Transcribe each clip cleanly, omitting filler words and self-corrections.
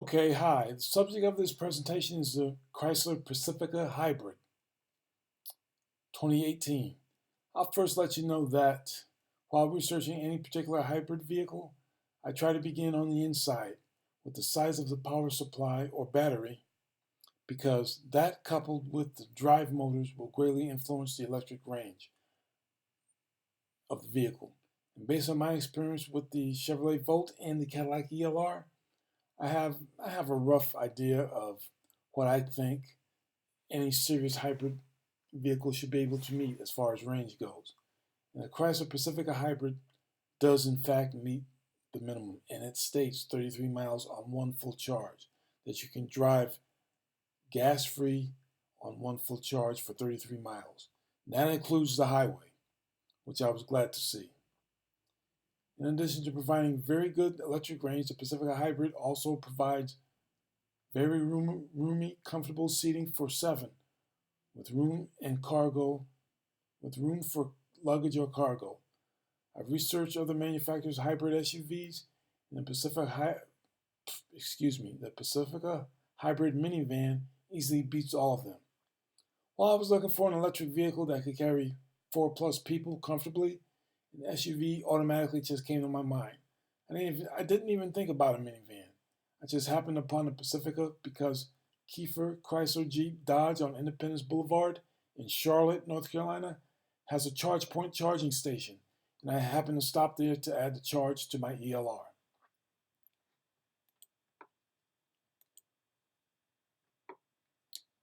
Okay, hi. The subject of this presentation is the Chrysler Pacifica Hybrid 2018. I'll first let you know that while researching any particular hybrid vehicle, I try to begin on the inside with the size of the power supply or battery because that coupled with the drive motors will greatly influence the electric range of the vehicle. And based on my experience with the Chevrolet Volt and the Cadillac ELR, I have a rough idea of what I think any serious hybrid vehicle should be able to meet as far as range goes. And the Chrysler Pacifica Hybrid does in fact meet the minimum, and it states 33 miles on one full charge, that you can drive gas-free on one full charge for 33 miles. And that includes the highway, which I was glad to see. In addition to providing very good electric range, the Pacifica Hybrid also provides very roomy, comfortable seating for seven, with room and cargo, with room for luggage or cargo. I've researched other manufacturers' hybrid SUVs, and the Pacifica Hybrid minivan easily beats all of them. While I was looking for an electric vehicle that could carry 4+ people comfortably, an SUV automatically just came to my mind. I didn't even think about a minivan. I just happened upon the Pacifica because Kiefer Chrysler Jeep Dodge on Independence Boulevard in Charlotte, North Carolina, has a charge point charging station, and I happened to stop there to add the charge to my ELR.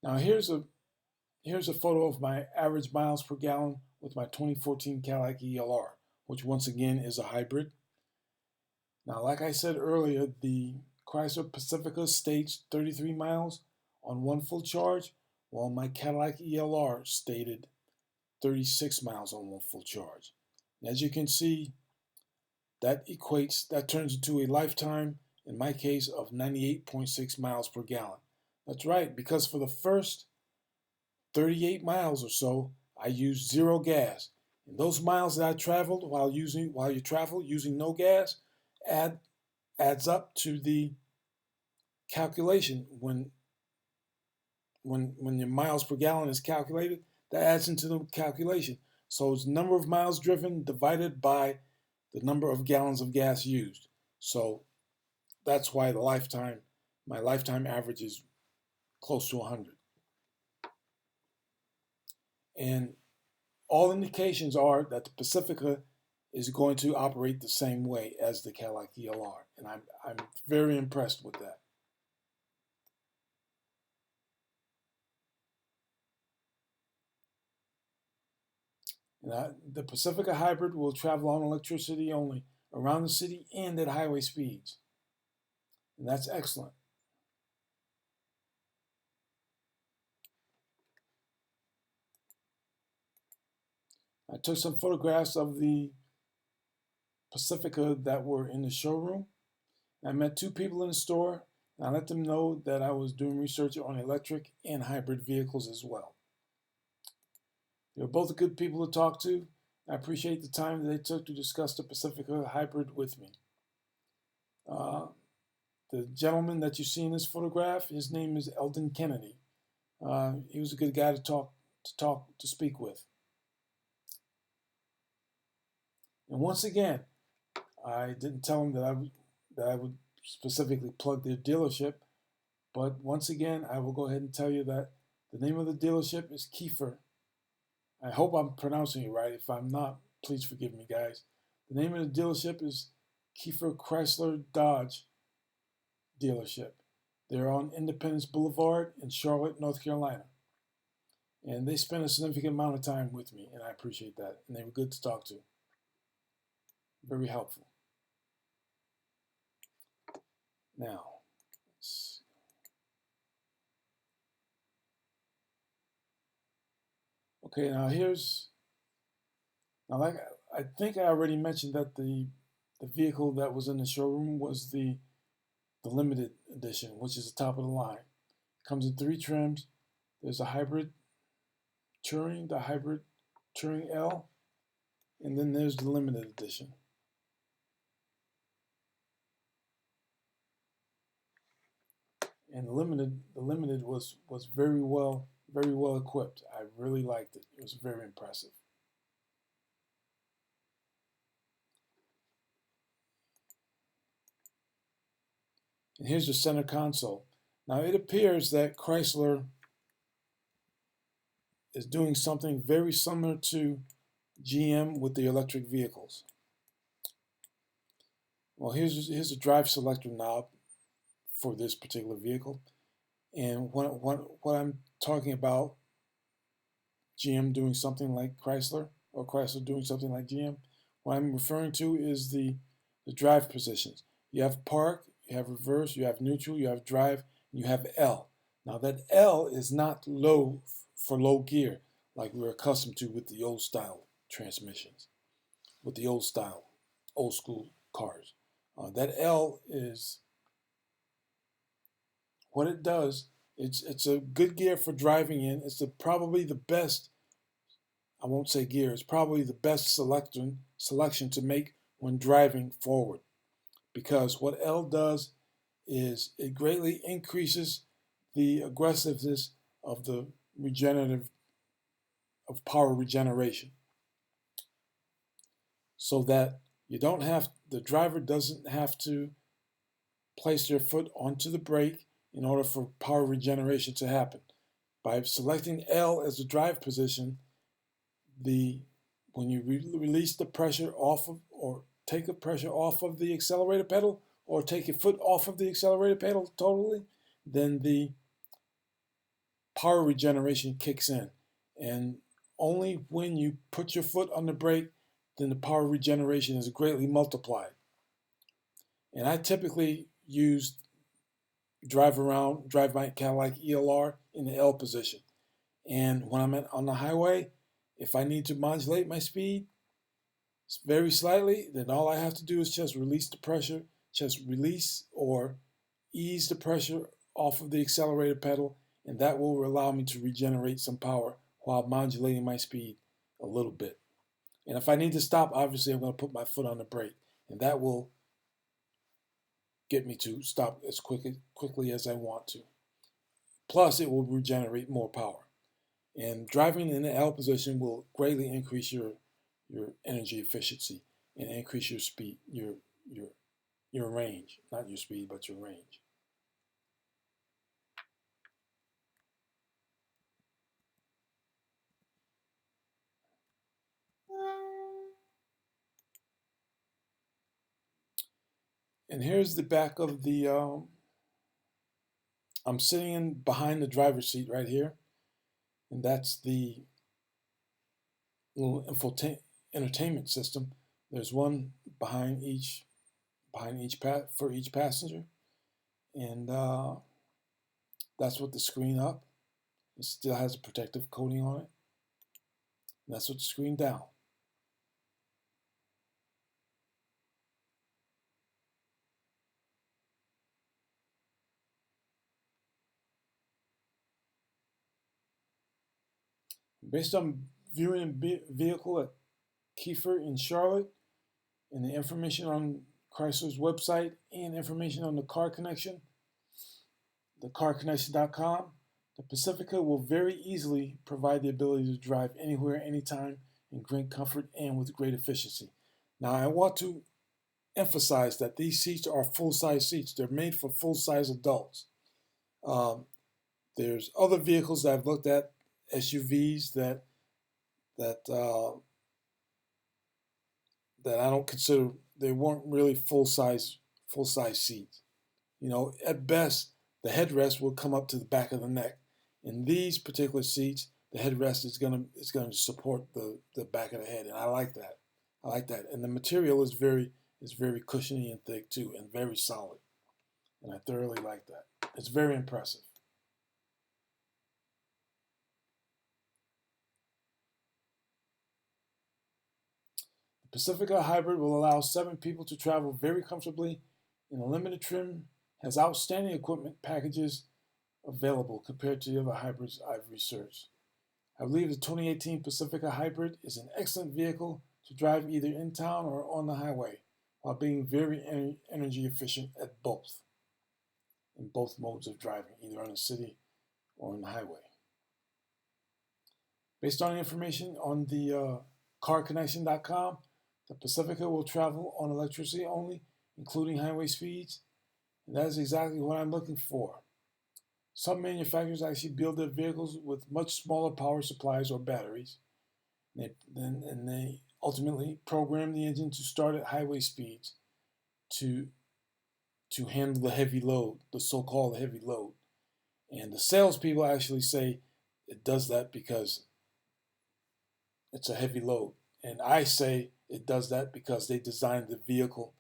Now here's a photo of my average miles per gallon with my 2014 Cadillac ELR, which once again is a hybrid. Now, like I said earlier, the Chrysler Pacifica states 33 miles on one full charge, while my Cadillac ELR stated 36 miles on one full charge. As you can see, that turns into a lifetime, in my case, of 98.6 miles per gallon. That's right, because for the first 38 miles or so, I used zero gas. And those miles that I traveled while you travel using no gas adds up to the calculation when your miles per gallon is calculated, that adds into the calculation. So it's the number of miles driven divided by the number of gallons of gas used. So that's why my lifetime average is close to 100. And all indications are that the Pacifica is going to operate the same way as the Cadillac ELR, and I'm very impressed with that. The Pacifica Hybrid will travel on electricity only around the city and at highway speeds, and that's excellent. I took some photographs of the Pacifica that were in the showroom. I met two people in the store, and I let them know that I was doing research on electric and hybrid vehicles as well. They were both good people to talk to. I appreciate the time that they took to discuss the Pacifica Hybrid with me. Uh, the gentleman that you see in this photograph, his name is Eldon Kennedy. He was a good guy to speak with. And once again, I didn't tell him that I would specifically plug their dealership, but once again, I will go ahead and tell you that the name of the dealership is Kiefer. I hope I'm pronouncing it right. If I'm not, please forgive me, guys. The name of the dealership is Kiefer Chrysler Dodge dealership. They're on Independence Boulevard in Charlotte, North Carolina. And they spent a significant amount of time with me, and I appreciate that. And they were good to talk to. Very helpful. Now, okay, like I think I already mentioned that the vehicle that was in the showroom was the limited edition, which is the top of the line. It comes in 3 trims. There's a hybrid Touring, the hybrid Touring L, and then there's the limited edition. and the limited was very well equipped. I really liked it. It was very impressive. And here's the center console. Now it appears that Chrysler is doing something very similar to GM with the electric vehicles. Well, here's a drive selector knob for this particular vehicle. And what I'm talking about, GM doing something like Chrysler, or Chrysler doing something like GM, what I'm referring to is the drive positions. You have park, you have reverse, you have neutral, you have drive, and you have L. Now that L is not low for low gear like we're accustomed to with the old style transmissions, with the old style, old school cars. That L is what it does. It's a good gear for driving in. It's probably the best. I won't say gear. It's probably the best selection to make when driving forward, because what L does is it greatly increases the aggressiveness of the power regeneration, so that the driver doesn't have to place their foot onto the brake in order for power regeneration to happen. By selecting L as the drive position, when you release the pressure off of, or take the pressure off of the accelerator pedal, or take your foot off of the accelerator pedal totally, then the power regeneration kicks in. And only when you put your foot on the brake, then the power regeneration is greatly multiplied. And I typically drive my Cadillac ELR in the L position. And when I'm on the highway, if I need to modulate my speed very slightly, then all I have to do is just release the pressure, just release or ease the pressure off of the accelerator pedal, and that will allow me to regenerate some power while modulating my speed a little bit. And if I need to stop, obviously I'm going to put my foot on the brake, and that will get me to stop as quickly as I want to. Plus, it will regenerate more power. And driving in the L position will greatly increase your energy efficiency and increase your speed, your range, not your speed, but your range. And here's the back of the, I'm sitting behind the driver's seat right here. And that's the little entertainment system. There's one behind each for each passenger. And that's what the screen up. It still has a protective coating on it. And that's what the screen down. Based on viewing a vehicle at Kiefer in Charlotte, and the information on Chrysler's website and information on the Car Connection, thecarconnection.com, the Pacifica will very easily provide the ability to drive anywhere, anytime, in great comfort and with great efficiency. Now, I want to emphasize that these seats are full-size seats. They're made for full-size adults. There's other vehicles that I've looked at, SUVs that I don't consider, they weren't really full-size seats. You know, at best, the headrest will come up to the back of the neck. In these particular seats, the headrest is going to support the back of the head, and I like that. I like that, and the material is very cushiony and thick too, and very solid, and I thoroughly like that. It's very impressive. The Pacifica Hybrid will allow 7 people to travel very comfortably in a limited trim, has outstanding equipment packages available compared to the other hybrids I've researched. I believe the 2018 Pacifica Hybrid is an excellent vehicle to drive either in town or on the highway, while being very energy efficient at both. in both modes of driving, either on the city or on the highway. Based on the information on the carconnection.com, the Pacifica will travel on electricity only, including highway speeds, and that is exactly what I'm looking for. Some manufacturers actually build their vehicles with much smaller power supplies or batteries, and they ultimately program the engine to start at highway speeds to handle the heavy load, the so-called heavy load. And the salespeople actually say it does that because it's a heavy load. And I say it does that because they designed the vehicle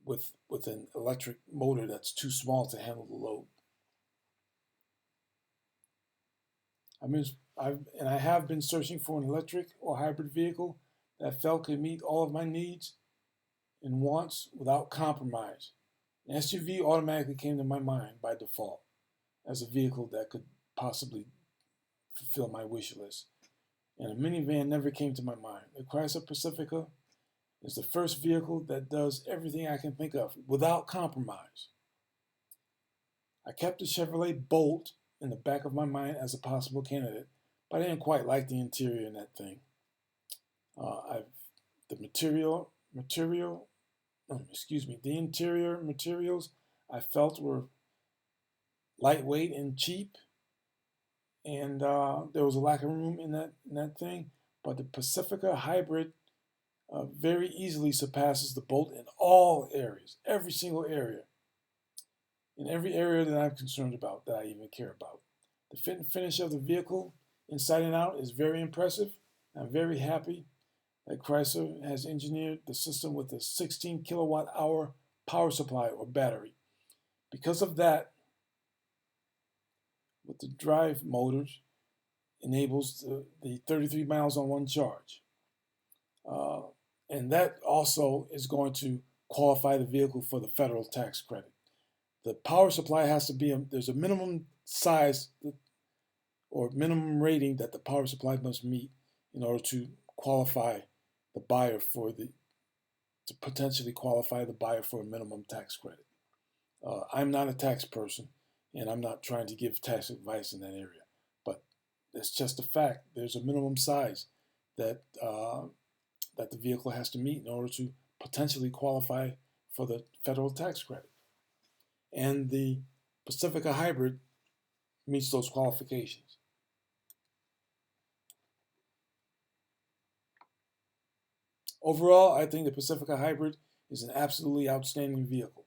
with an electric motor that's too small to handle the load. I have been searching for an electric or hybrid vehicle that I felt could meet all of my needs and wants without compromise. An SUV automatically came to my mind by default as a vehicle that could possibly fulfill my wish list. And a minivan never came to my mind. The Chrysler Pacifica is the first vehicle that does everything I can think of without compromise. I kept the Chevrolet Bolt in the back of my mind as a possible candidate, but I didn't quite like the interior in that thing. The interior materials I felt were lightweight and cheap, and there was a lack of room in that thing. But the Pacifica Hybrid very easily surpasses the Bolt in all areas, every single area, in every area that I'm concerned about, that I even care about. The fit and finish of the vehicle, inside and out, is very impressive. I'm very happy that Chrysler has engineered the system with a 16 kilowatt hour power supply or battery. Because of that, with the drive motors, enables the 33 miles on one charge. And that also is going to qualify the vehicle for the federal tax credit. The power supply has to be, there's a minimum size or minimum rating that the power supply must meet in order to qualify the buyer to potentially qualify the buyer for a minimum tax credit. I'm not a tax person, and I'm not trying to give tax advice in that area, but it's just a fact. There's a minimum size that the vehicle has to meet in order to potentially qualify for the federal tax credit. And the Pacifica Hybrid meets those qualifications. Overall, I think the Pacifica Hybrid is an absolutely outstanding vehicle.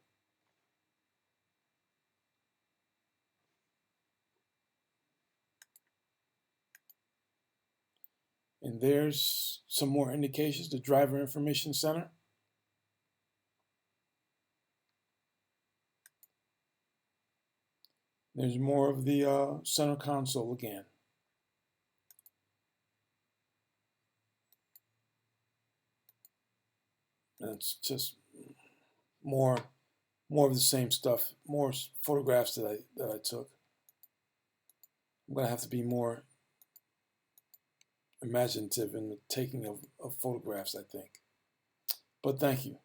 And there's some more indications, the Driver Information Center. There's more of the center console again. And it's just more of the same stuff, more photographs that I took. I'm going to have to be more imaginative in the taking of photographs, I think. But thank you.